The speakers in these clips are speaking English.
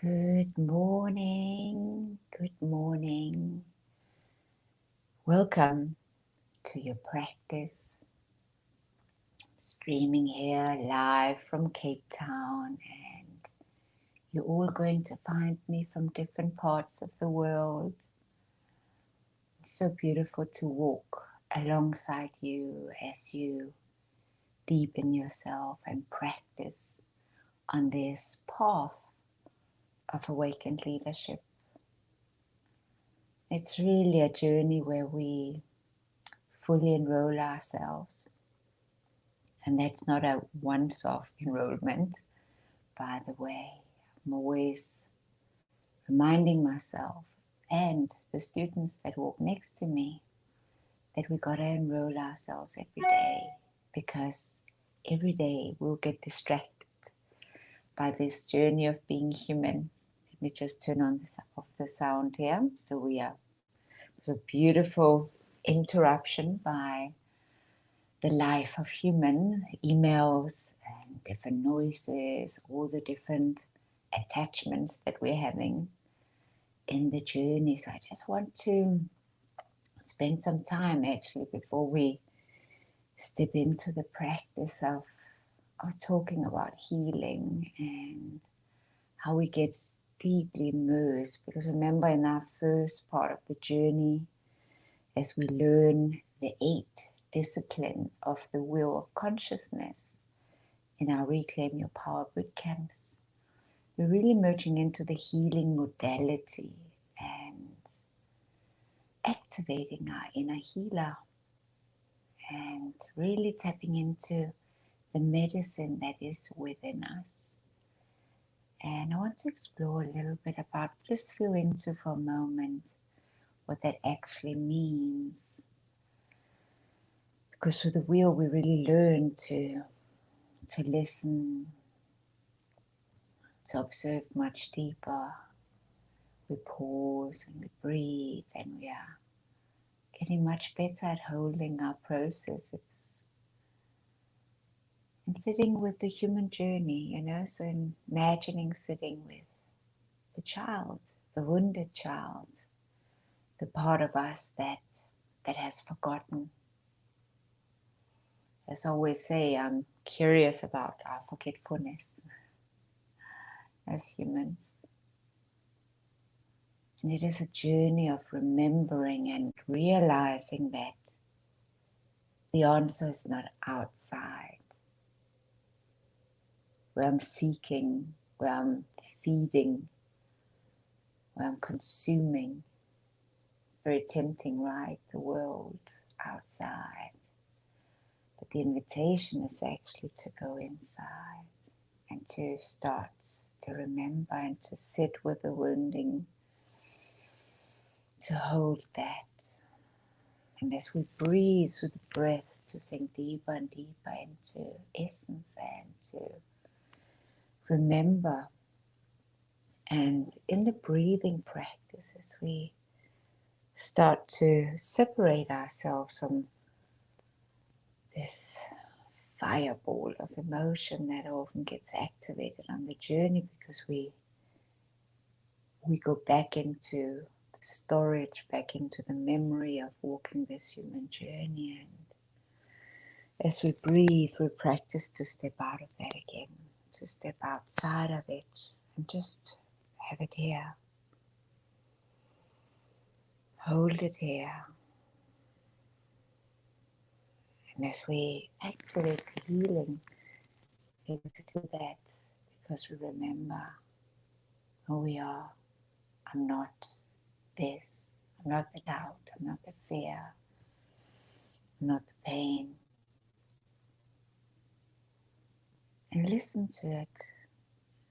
Good morning, good morning. Welcome to your practice. Streaming here live from Cape Town, and you're all going to find me from different parts of the world. It's so beautiful to walk alongside you as you deepen yourself and practice on this path of awakened leadership. It's really a journey where we fully enroll ourselves. And that's not a once-off enrollment, by the way. I'm always reminding myself and the students that walk next to me that we gotta enroll ourselves every day, because every day we'll get distracted by this journey of being human. Let me just turn on off the sound here. So there's a beautiful interruption by the life of human, emails and different noises, all the different attachments that we're having in the journey. So I just want to spend some time actually before we step into the practice of talking about healing and how we get deeply immersed. Because remember, in our first part of the journey, as we learn the 8 discipline of the wheel of consciousness in our Reclaim Your Power boot camps, we're really merging into the healing modality and activating our inner healer and really tapping into the medicine that is within us. And I want to explore a little bit about, just feel into for a moment what that actually means. Because through the wheel we really learn to listen, to observe much deeper. We pause and we breathe, and we are getting much better at holding our processes and sitting with the human journey, so imagining sitting with the child, the wounded child, the part of us that has forgotten. As I always say, I'm curious about our forgetfulness as humans. And it is a journey of remembering and realizing that the answer is not outside, where I'm seeking, where I'm feeding, where I'm consuming. Very tempting, right? The world outside. But the invitation is actually to go inside and to start to remember and to sit with the wounding, to hold that. And as we breathe through the breath, to sink deeper and deeper into essence and to remember. And in the breathing practice, as we start to separate ourselves from this fireball of emotion that often gets activated on the journey, because we go back into the storage, back into the memory of walking this human journey. And as we breathe, we practice to step out of that again, to step outside of it and just have it here. Hold it here. And as we activate the healing, we're able to do that because we remember who we are. I'm not this. I'm not the doubt. I'm not the fear. I'm not the pain. And listen to it.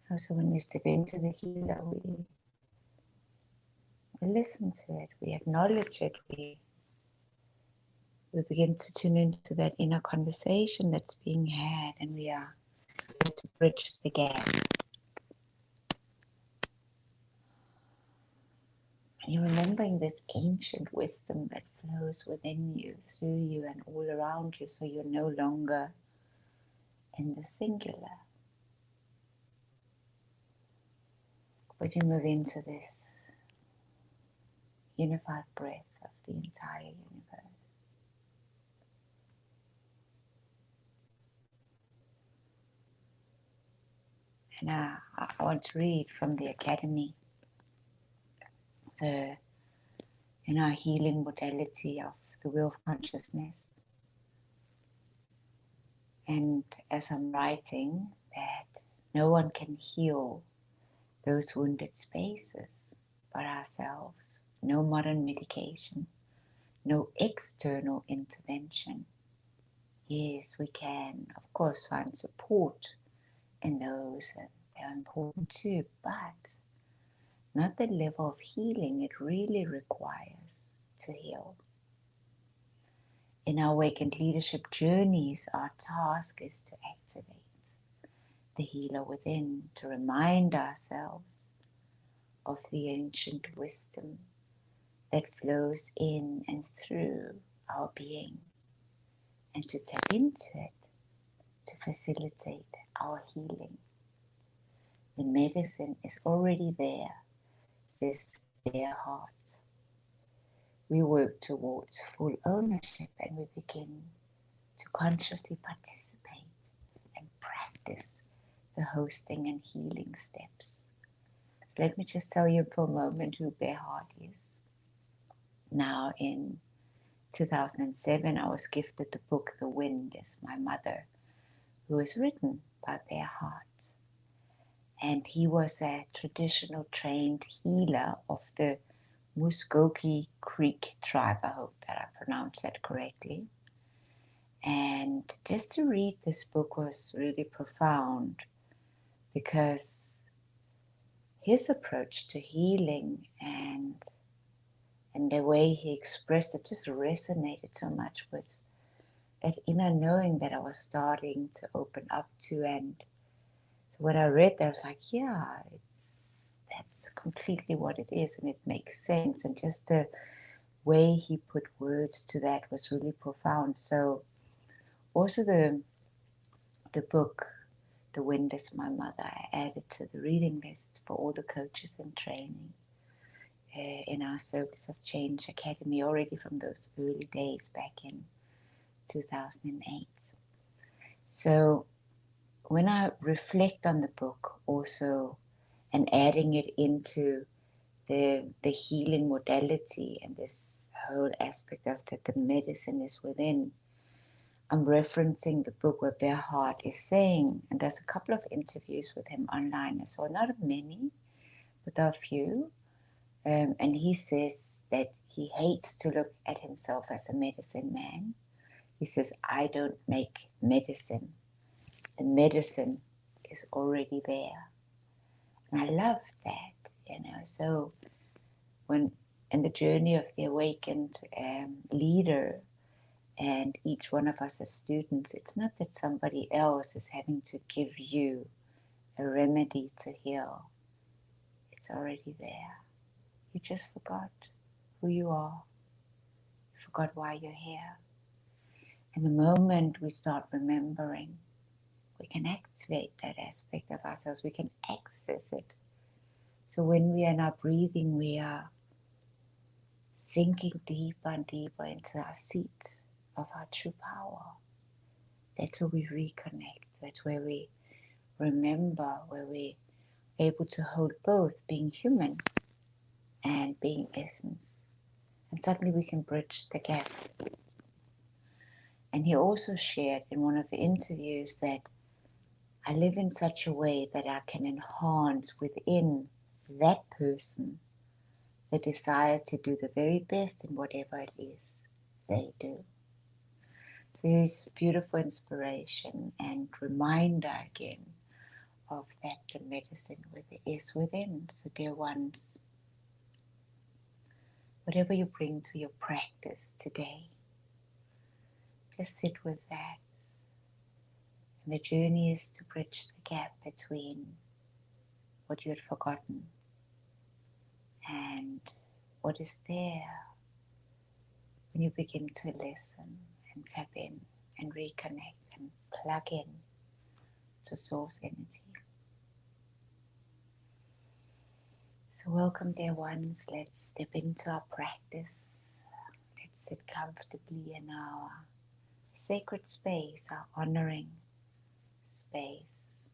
Also, when we step into the healer, we listen to it. We acknowledge it. We begin to tune into that inner conversation that's being had, and we are able to bridge the gap. And you're remembering this ancient wisdom that flows within you, through you, and all around you, so you're no longer in the singular. But you move into this unified breath of the entire universe. And I want to read from the Academy, in our healing modality of the wheel of consciousness. And as I'm writing, that no one can heal those wounded spaces but ourselves. No modern medication, no external intervention. Yes, we can, of course, find support in those, and they're important too, but not the level of healing it really requires to heal. In our awakened leadership journeys, our task is to activate the healer within, to remind ourselves of the ancient wisdom that flows in and through our being, and to tap into it to facilitate our healing. The medicine is already there, says their heart. We work towards full ownership, and we begin to consciously participate and practice the hosting and healing steps. Let me just tell you for a moment who Bear Heart is. Now, in 2007, I was gifted the book The Wind is My Mother, who was written by Bear Heart. And he was a traditional trained healer of the Muskogee Creek tribe. I hope that I pronounced that correctly. And just to read this book was really profound, because his approach to healing and the way he expressed it just resonated so much with that inner knowing that I was starting to open up to. And so when I read that, I was like, yeah, that's completely what it is, and it makes sense. And just the way he put words to that was really profound. So also the book The Wind is My Mother, I added to the reading list for all the coaches in training in our Circles of Change Academy, already from those early days back in 2008. So when I reflect on the book also, and adding it into the healing modality and this whole aspect of that the medicine is within, I'm referencing the book where Bear Heart is saying, and there's a couple of interviews with him online as well, not many, but there are a few. And he says that he hates to look at himself as a medicine man. He says, I don't make medicine. The medicine is already there. And I love that, So when in the journey of the awakened leader, and each one of us as students, it's not that somebody else is having to give you a remedy to heal. It's already there. You just forgot who you are. You forgot why you're here. And the moment we start remembering, we can activate that aspect of ourselves. We can access it. So when we are in our breathing, we are sinking deeper and deeper into our seat of our true power. That's where we reconnect. That's where we remember, where we're able to hold both being human and being essence. And suddenly we can bridge the gap. And he also shared in one of the interviews that I live in such a way that I can enhance within that person the desire to do the very best in whatever it is they do. So it's beautiful inspiration and reminder again of that the medicine is within. So dear ones, whatever you bring to your practice today, just sit with that. And the journey is to bridge the gap between what you had forgotten and what is there when you begin to listen and tap in and reconnect and plug in to source energy. So welcome dear ones, let's step into our practice. Let's sit comfortably in our sacred space, our honoring space,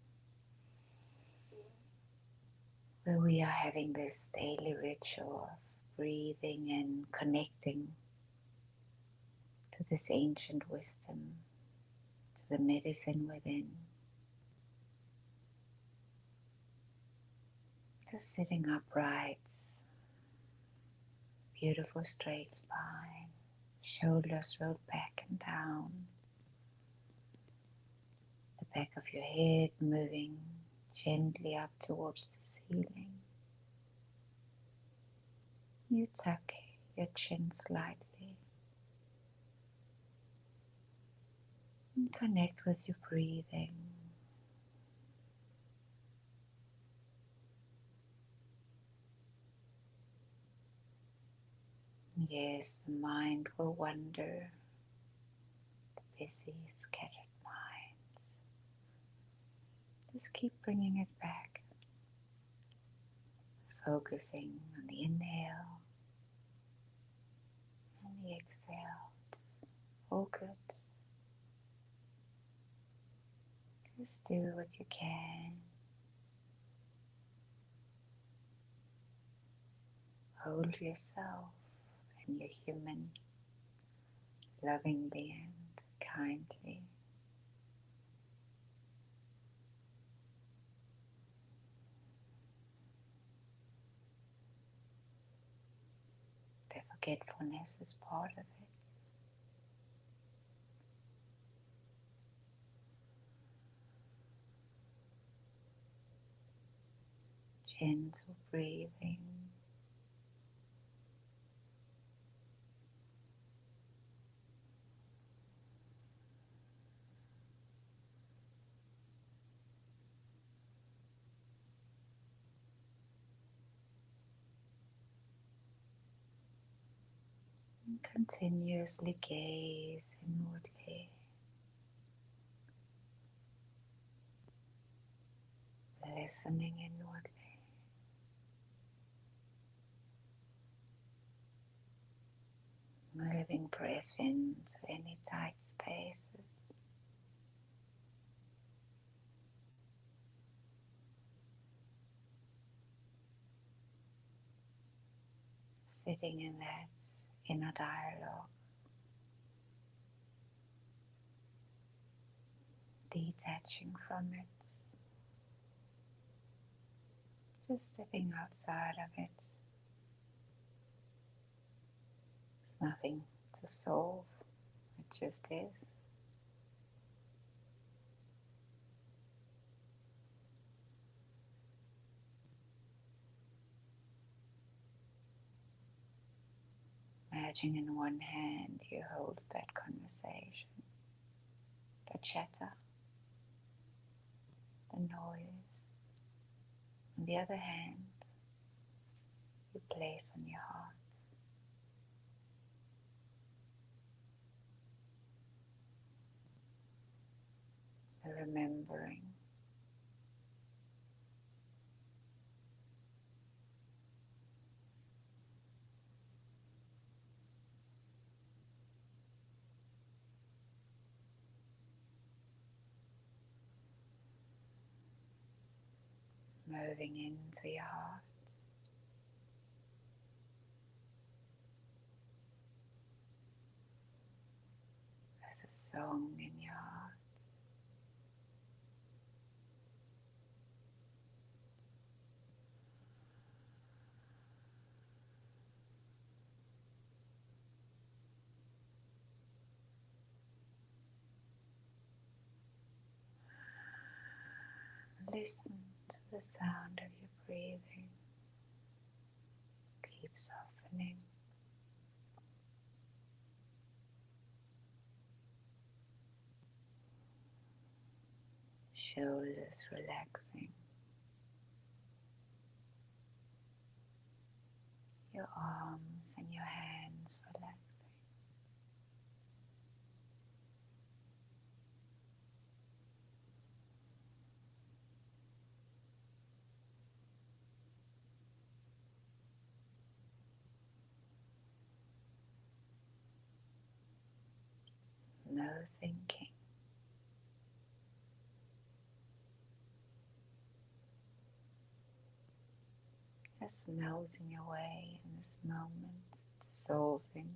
where we are having this daily ritual of breathing and connecting to this ancient wisdom, to the medicine within. Just sitting upright, beautiful straight spine, shoulders rolled back and down, the back of your head moving gently up towards the ceiling. You tuck your chin slightly and connect with your breathing. Yes, the mind will wander, the busy, scattered minds. Just keep bringing it back, focusing on the inhale and the exhale. It's all good. Just do what you can. Hold yourself and your human lovingly and kindly. The forgetfulness is part of it. Gentle breathing. And continuously gaze inwardly, listening inwardly. Moving breath into any tight spaces. Sitting in that inner dialogue. Detaching from it. Just stepping outside of it. There's nothing to solve. It just is. Imagine in one hand you hold that conversation, the chatter, the noise. On the other hand, you place on your heart the remembering, moving into your heart. There's a song in your heart. Listen to the sound of your breathing. Keep softening. Shoulders relaxing. Your arms and your hands relaxing. just melting away in this moment, dissolving.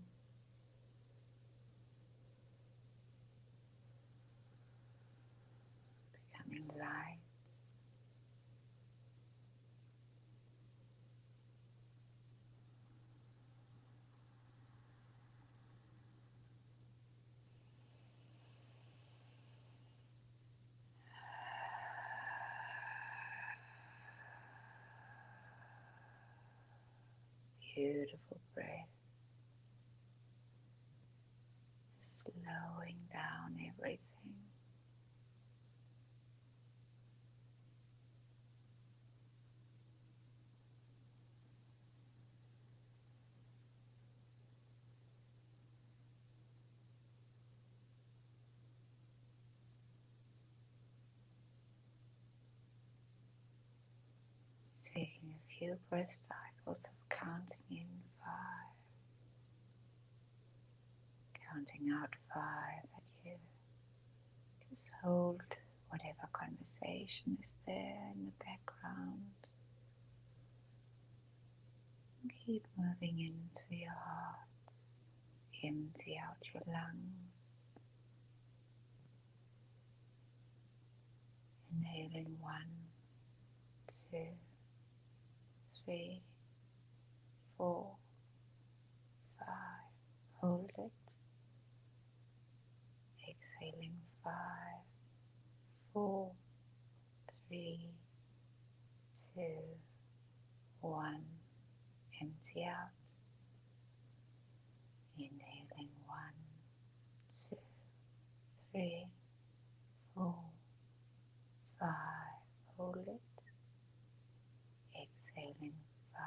Becoming light. Beautiful breath, slowing down everything. Taking a few breath cycles of counting in 5, counting out 5, but you just hold whatever conversation is there in the background. And keep moving into your heart. Empty out your lungs. Inhaling 1, 2, 3, 4, 5. Hold it. Exhaling 5, 4, 3, 2, 1. Empty out. Inhaling 1, 2, 3, 4, 5. Hold it. Exhaling 5,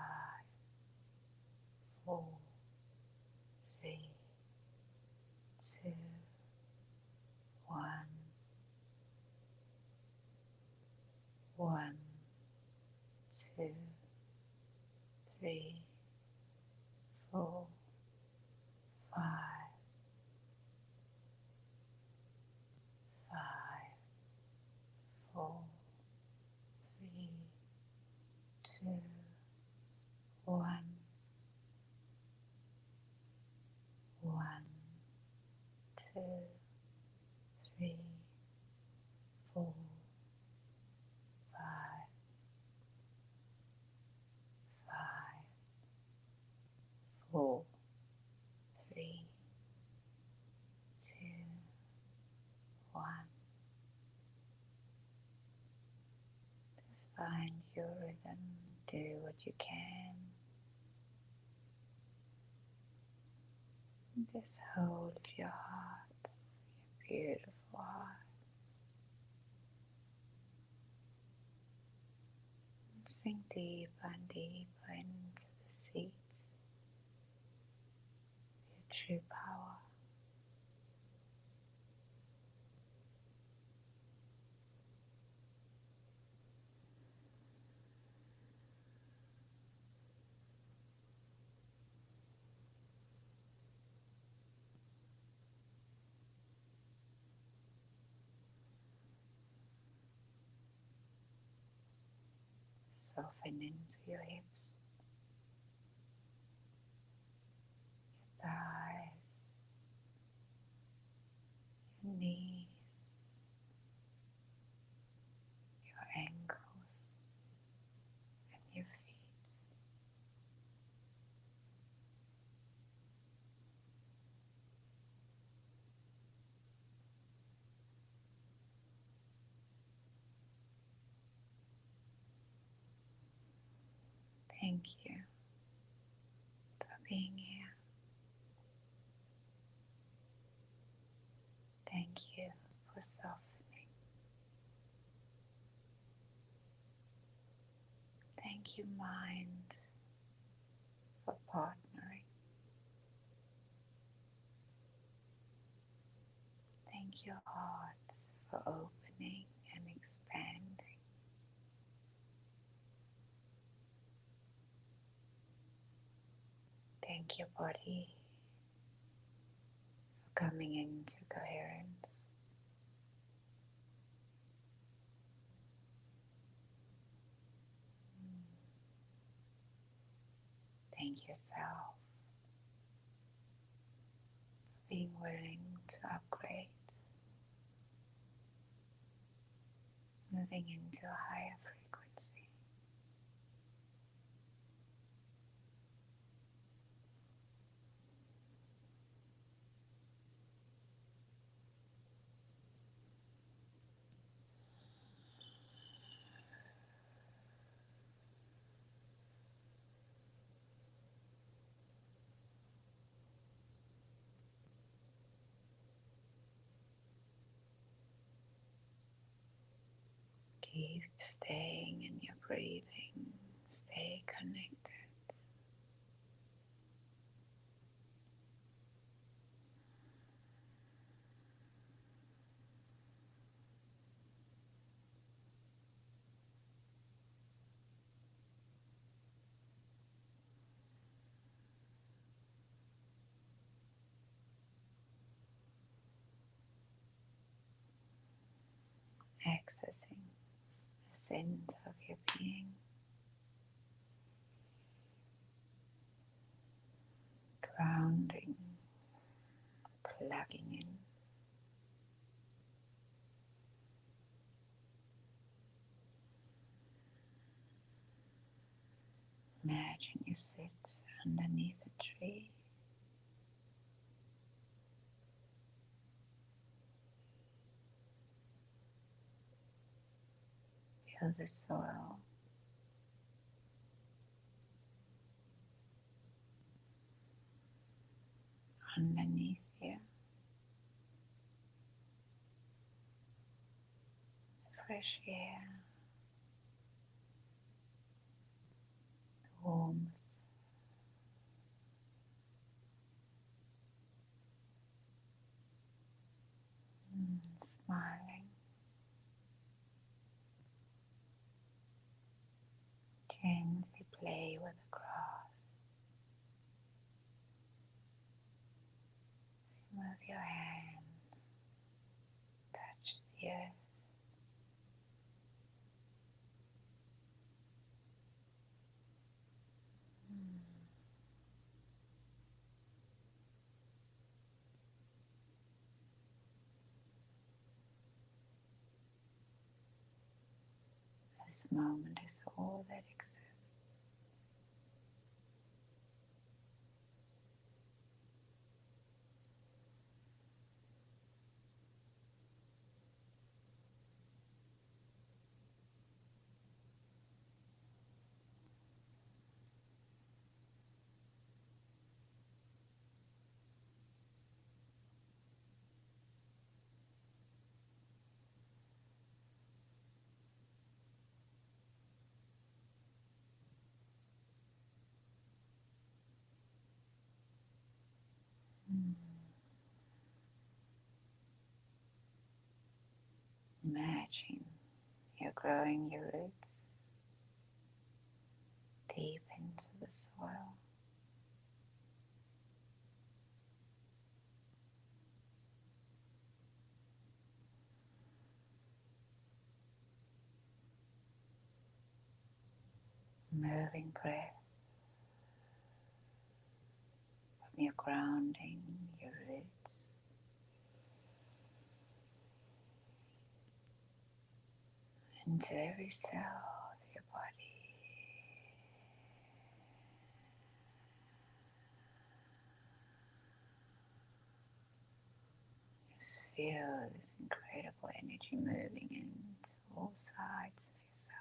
4, 3, 2, 1. 1, 2, 3, 4, 5, 5, 4, 3, 2, 1, 1, 2, 3, 4, 5, 5, 4, 3, 2, 1. Just find your rhythm. Do what you can. And just hold your heart, your beautiful heart. And sink deeper and deeper into the seats of your true power. Soften into your hips, your thighs, your knees, your ankles, and your feet. Thank you for being here. Thank you for softening. Thank you, mind, for partnering. Thank you, heart, for opening and expanding. Thank you, body, for coming into coherence. Thank yourself for being willing to upgrade, moving into a higher frequency. Keep staying in your breathing. Stay connected. Accessing the sense of your being. Grounding, plugging in. Imagine you sit underneath a tree. Feel the soil underneath you. The fresh air, the warmth. Smiling. Gently play with the grass. Move your hands. Touch the earth. This moment is all that exists. Imagine you're growing your roots deep into the soil. Moving breath from your grounding, your roots, into every cell of your body. Just feel this incredible energy moving into all sides of yourself.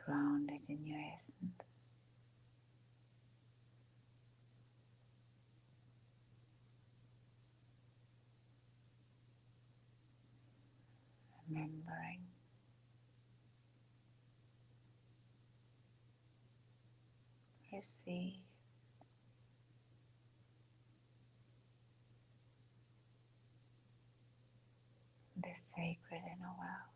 Grounded in your essence. Remembering receive the sacred inner well.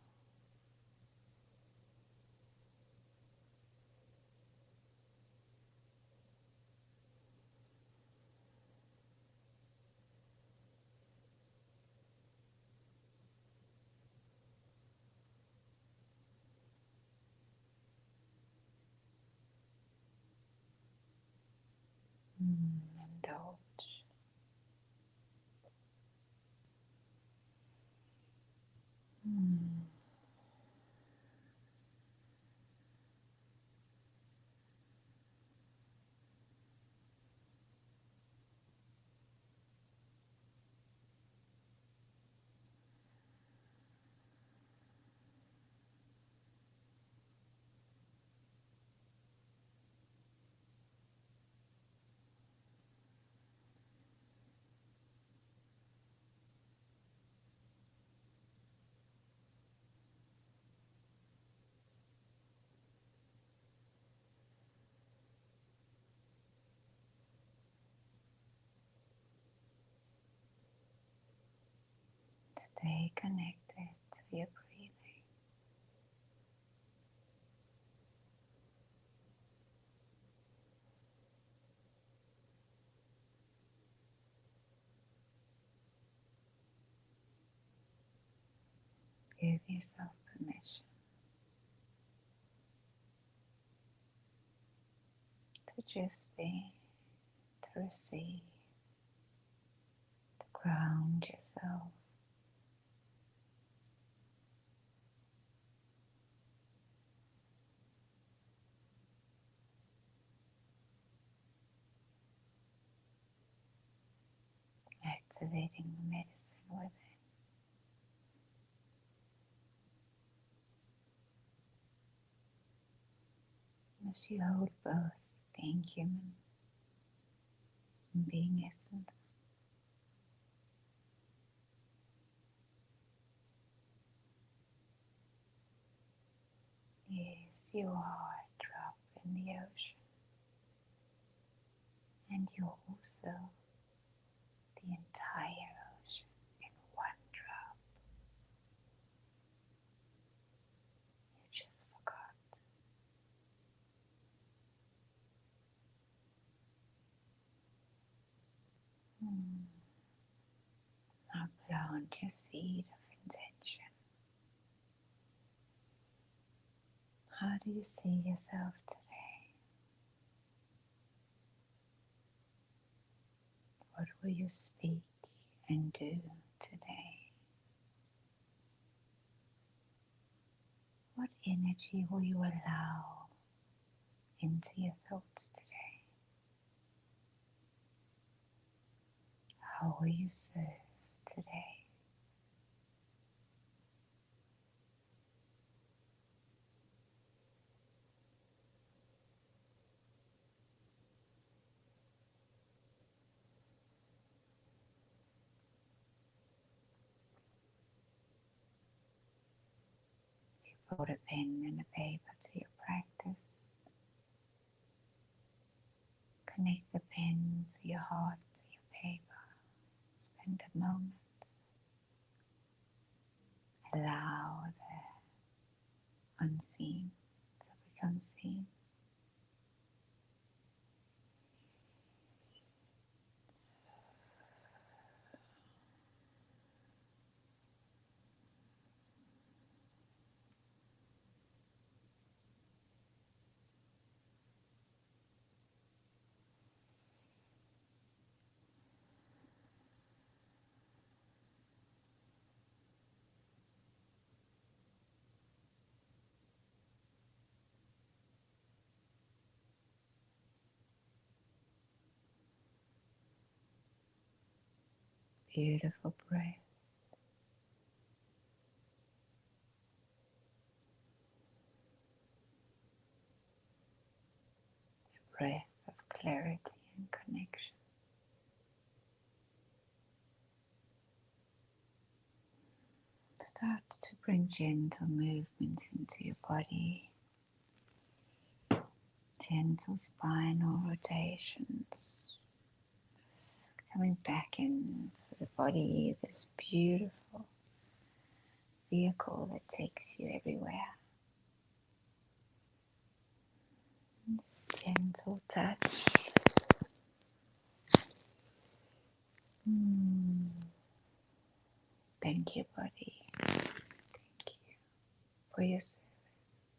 Indulge. Stay connected to your breathing. Give yourself permission to just be, to receive, to ground yourself. Activating the medicine within. As you hold both being human and being essence. Yes, you are a drop in the ocean, and you're also the entire ocean in one drop. You just forgot. Now plant your seed of intention. How do you see yourself today? What will you speak and do today? What energy will you allow into your thoughts today? How will you serve today? Brought a pen and a paper to your practice. Connect the pen to your heart, to your paper. Spend a moment. Allow the unseen to become seen. Beautiful breath. A breath of clarity and connection. Start to bring gentle movement into your body. Gentle spinal rotations. Just coming back into the body, this beautiful vehicle that takes you everywhere. This gentle touch. Thank you, body. Thank you for your service.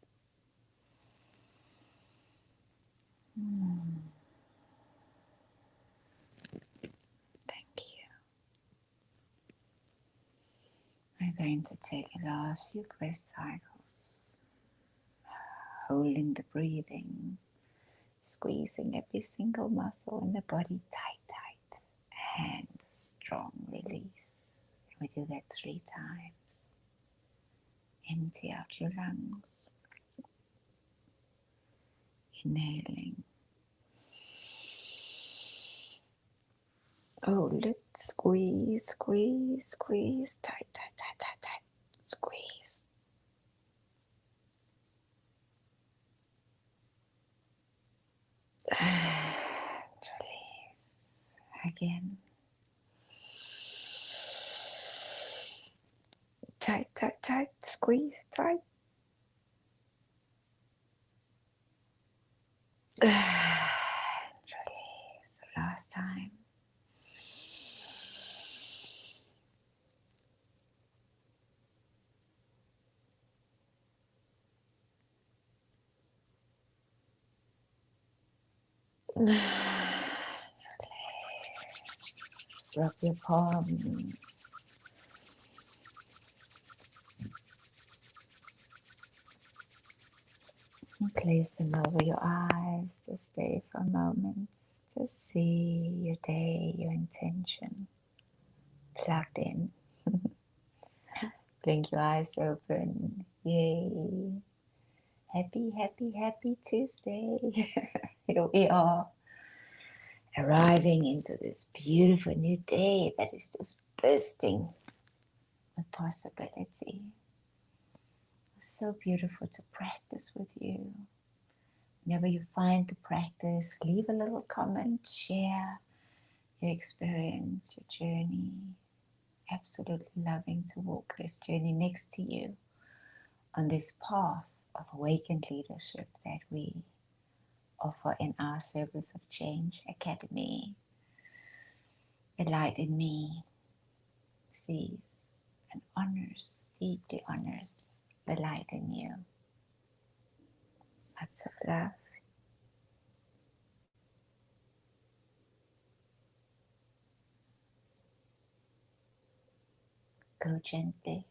And to take a last few breath cycles, holding the breathing, squeezing every single muscle in the body tight, tight, and strong release. We do that 3 times. Empty out your lungs. Inhaling. Hold it. Squeeze, squeeze, squeeze. Tight, tight, tight, tight, tight. Squeeze. And release. Again. Tight, tight, tight. Squeeze, tight. And release. Last time. Release. Rub your palms. And place them over your eyes. Just stay for a moment. Just see your day, your intention plugged in. Blink your eyes open. Yay. Happy, happy, happy Tuesday. Here we are, arriving into this beautiful new day that is just bursting with possibility. It's so beautiful to practice with you. Whenever you find the practice, leave a little comment, share your experience, your journey. Absolutely loving to walk this journey next to you on this path of awakened leadership that we offer in our Service of Change Academy. The light in me sees and honors, deeply honors the light in you. Lots of love. Go gently.